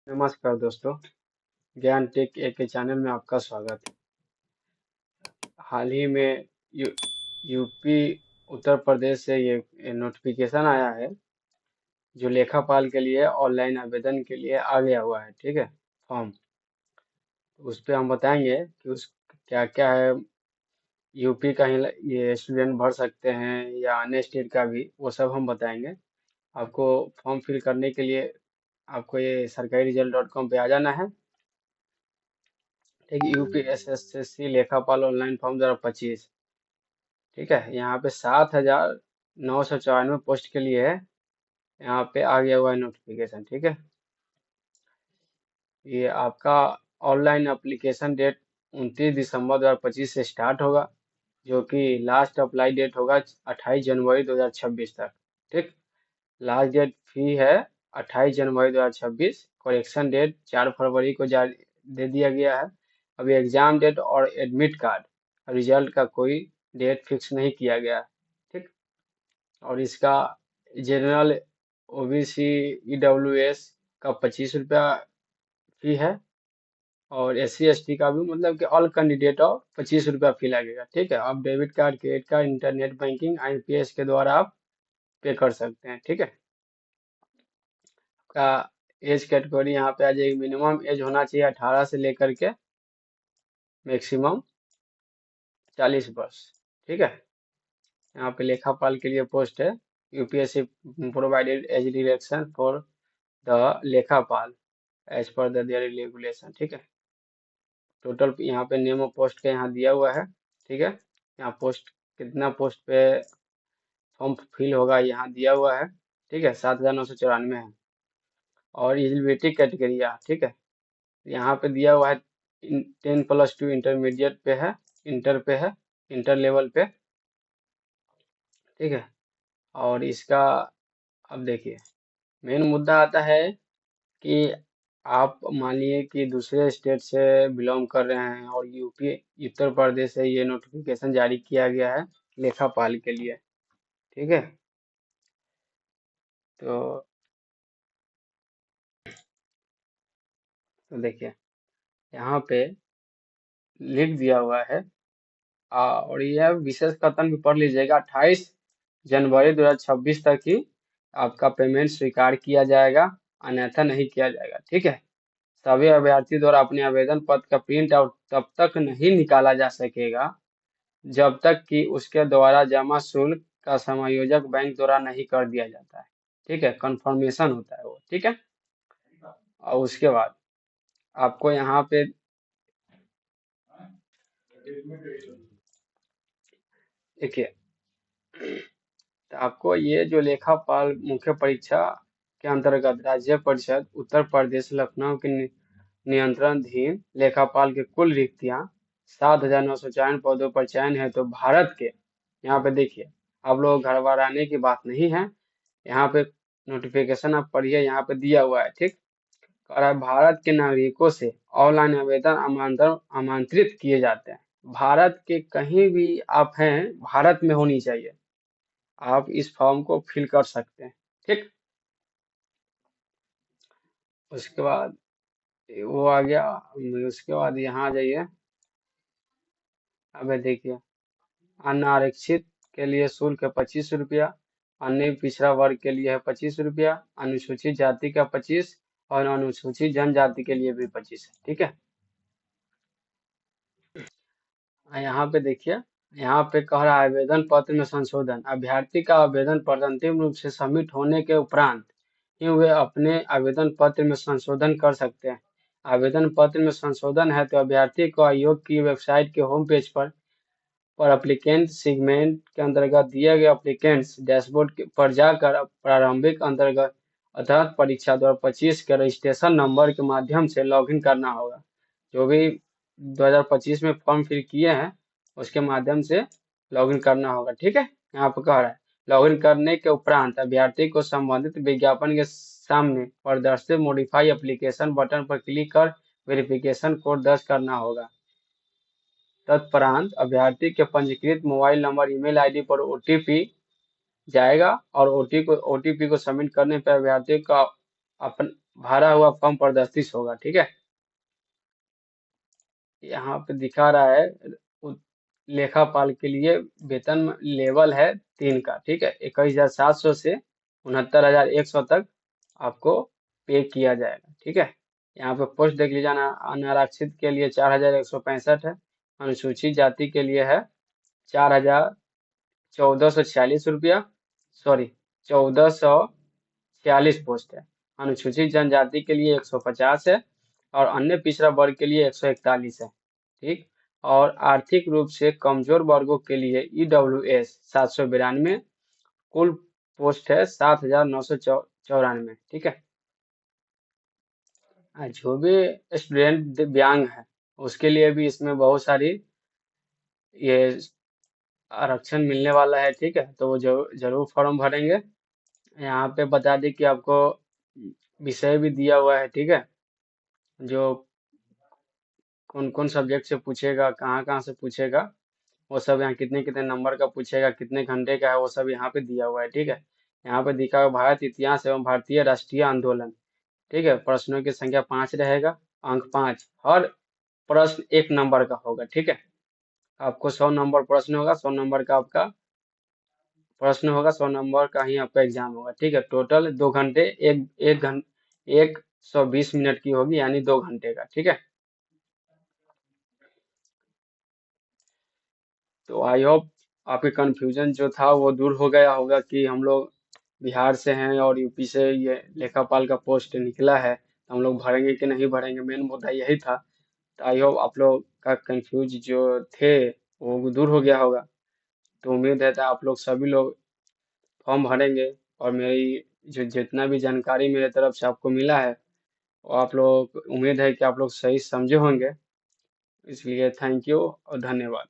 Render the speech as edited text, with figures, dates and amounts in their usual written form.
नमस्कार दोस्तों, ज्ञान टेक ए के चैनल में आपका स्वागत है। हाल ही में यूपी उत्तर प्रदेश से ये नोटिफिकेशन आया है जो लेखापाल के लिए ऑनलाइन आवेदन के लिए आ गया हुआ है। ठीक है, फॉर्म उस पे हम बताएंगे कि उस क्या क्या है। यूपी का ही ये स्टूडेंट भर सकते हैं या अन्य स्टेट का भी, वो सब हम बताएंगे। आपको फॉर्म फिल करने के लिए आपको ये सरकारी रिजल्ट .com पे आ जाना है। ठीक, UPSSC लेखापाल ऑनलाइन फॉर्म 2025। ठीक है, यहाँ पे 7,994 पोस्ट के लिए है। यहाँ पे आ गया हुआ है नोटिफिकेशन। ठीक है, ये आपका ऑनलाइन एप्लीकेशन डेट 29 दिसंबर 2025 से स्टार्ट होगा, जो कि लास्ट अप्लाई डेट होगा 28 जनवरी 2026 तक। ठीक, लास्ट डेट फी है 28 जनवरी 2026। करेक्शन डेट 4 फरवरी को जारी दे दिया गया है। अभी एग्जाम डेट और एडमिट कार्ड रिजल्ट का कोई डेट फिक्स नहीं किया गया है। ठीक, और इसका जनरल OBC EWS का 25 रुपया फी है, और SC ST का भी, मतलब कि ऑल कैंडिडेट और 25 रुपया फी लगेगा। ठीक है, आप debit card, credit card, internet banking, IPS के द्वारा आप पे कर सकते हैं। ठीक है, का एज कैटेगरी यहाँ पे आ जाएगी। मिनिमम एज होना चाहिए 18 से लेकर के मैक्सिमम 40 वर्ष। ठीक है, यहाँ पे लेखापाल के लिए पोस्ट है। UPSC provided age relaxation for the लेखापाल as per the their regulation. ठीक है, टोटल यहाँ पे नेम ऑफ पोस्ट का यहाँ दिया हुआ है। ठीक है, यहाँ पोस्ट कितना पोस्ट पे फॉर्म फिल होगा यहाँ दिया हुआ है। ठीक है, 7,994 है। और एलिजिबिलिटी कैटेगरिया, ठीक है, यहाँ पे दिया हुआ है 10+2 इंटरमीडिएट पे है, इंटर पे है, इंटर लेवल पे। ठीक है, और इसका अब देखिए मेन मुद्दा आता है कि आप मानिए कि दूसरे स्टेट से बिलोंग कर रहे हैं और यूपी उत्तर प्रदेश से ये नोटिफिकेशन जारी किया गया है लेखापाल के लिए। ठीक है, तो देखिए यहाँ पे लिख दिया हुआ है। और यह विशेष कथन भी पढ़ लीजिएगा। 28 जनवरी 2026 तक ही आपका पेमेंट स्वीकार किया जाएगा, अन्यथा नहीं किया जाएगा। ठीक है, सभी अभ्यर्थी द्वारा अपने आवेदन पत्र का प्रिंट आउट तब तक नहीं निकाला जा सकेगा जब तक कि उसके द्वारा जमा शुल्क का समायोजक बैंक द्वारा नहीं कर दिया जाता है। ठीक है, कंफर्मेशन होता है वो। ठीक है, और उसके बाद आपको यहाँ पे देखिए, तो आपको ये जो लेखापाल मुख्य परीक्षा के अंतर्गत राज्य परिषद उत्तर प्रदेश लखनऊ के नियंत्रणाधीन लेखापाल की कुल रिक्तियां 7,994 पदों पर चयन है। तो भारत के, यहाँ पे देखिए, आप लोग घर बार आने की बात नहीं है। यहाँ पे नोटिफिकेशन आप पढ़िए, यहाँ पे दिया हुआ है। ठीक, कह रहा है भारत के नागरिकों से ऑनलाइन आवेदन आमंत्रित किए जाते हैं। भारत के कहीं भी आप हैं, भारत में होनी चाहिए, आप इस फॉर्म को फिल कर सकते हैं। ठीक, उसके बाद वो आ गया। उसके बाद यहाँ आ जाइए। अब देखिए, अन्य आरक्षित के लिए शुल्क है 25 रुपया, अन्य पिछड़ा वर्ग के लिए है 25 रुपया, अनुसूचित जाति का 25, और अनुसूचित जनजाति के लिए भी 25 है। ठीक है, यहाँ पे देखिए, यहाँ पे कह रहा है आवेदन पत्र में संशोधन। अभ्यर्थी का आवेदन पत्र अंतिम रूप से सबमिट होने के उपरांत ही वे अपने आवेदन पत्र में संशोधन कर सकते हैं। आवेदन पत्र में संशोधन है तो अभ्यर्थी को आयोग की वेबसाइट के होम पेज पर एप्लीकेंट सेगमेंट के अंतर्गत दिए गए एप्लीकेंट्स डैशबोर्ड पर जाकर प्रारंभिक अंतर्गत अर्थात परीक्षा 2025 के रजिस्ट्रेशन नंबर के माध्यम से लॉगिन करना होगा। जो भी 2025 में फॉर्म फिल किए हैं उसके माध्यम से लॉगिन करना होगा। ठीक है, यहाँ पर कह रहा है लॉगिन करने के उपरांत अभ्यर्थी को संबंधित विज्ञापन के सामने प्रदर्शित मॉडिफाई एप्लीकेशन बटन पर क्लिक कर वेरिफिकेशन कोड दर्ज करना होगा। तत्परांत अभ्यर्थी के पंजीकृत मोबाइल नंबर, ईमेल आईडी पर OTP जाएगा, और OTP को सबमिट करने पर अभ्यर्थी का अपन भरा हुआ फॉर्म प्रदर्शित होगा। ठीक है, यहाँ पे दिखा रहा है उ- लेखापाल के लिए वेतन लेवल है 3 का। ठीक है, 21,700 से 69,100 तक आपको पे किया जाएगा। ठीक है, यहाँ पे पोस्ट देख लीजिए ना, अनारक्षित के लिए 4,165 है, अनुसूचित जाति के लिए है 4,1446 रुपया, सॉरी 1,446 पोस्ट है। अनुसूचित जनजाति के लिए 150 है और अन्य पिछड़ा वर्ग के लिए 141 है। ठीक, और आर्थिक रूप से कमजोर वर्गों के लिए EWS 792, कुल पोस्ट है 7,994। ठीक है, जो भी स्टूडेंट दिव्यांग है उसके लिए भी इसमें बहुत सारी ये आरक्षण मिलने वाला है। ठीक है, तो वो जरूर जरूर फॉर्म भरेंगे। यहाँ पे बता दें कि आपको विषय भी दिया हुआ है। ठीक है, जो कौन कौन सब्जेक्ट से पूछेगा, कहाँ कहाँ से पूछेगा, वो सब यहाँ कितने कितने नंबर का पूछेगा, कितने घंटे का है, वो सब यहाँ पे दिया हुआ है। ठीक है, यहाँ पे दिखा हुआ भारत इतिहास एवं भारतीय राष्ट्रीय आंदोलन। ठीक है, प्रश्नों की संख्या 5 रहेगा, अंक 5, हर प्रश्न 1 नंबर का होगा। ठीक है, आपको 100 नंबर प्रश्न होगा, 100 नंबर का आपका प्रश्न होगा, 100 नंबर का ही आपका एग्जाम होगा। ठीक है, टोटल 2 घंटे, एक घंटे 120 मिनट की होगी, यानी 2 घंटे का। ठीक है, तो आई होप आपके कंफ्यूजन जो था वो दूर हो गया होगा कि हम लोग बिहार से हैं और यूपी से ये लेखापाल का पोस्ट निकला है, तो हम लोग भरेंगे कि नहीं भरेंगे, मेन मुद्दा यही था। तो आई होप आप लोग का कंफ्यूज जो थे वो दूर हो गया होगा। तो उम्मीद है कि आप लोग सभी लोग फॉर्म भरेंगे, और मेरी जो जितना भी जानकारी मेरे तरफ से आपको मिला है वो आप लोग, उम्मीद है कि आप लोग सही समझे होंगे। इसलिए थैंक यू और धन्यवाद।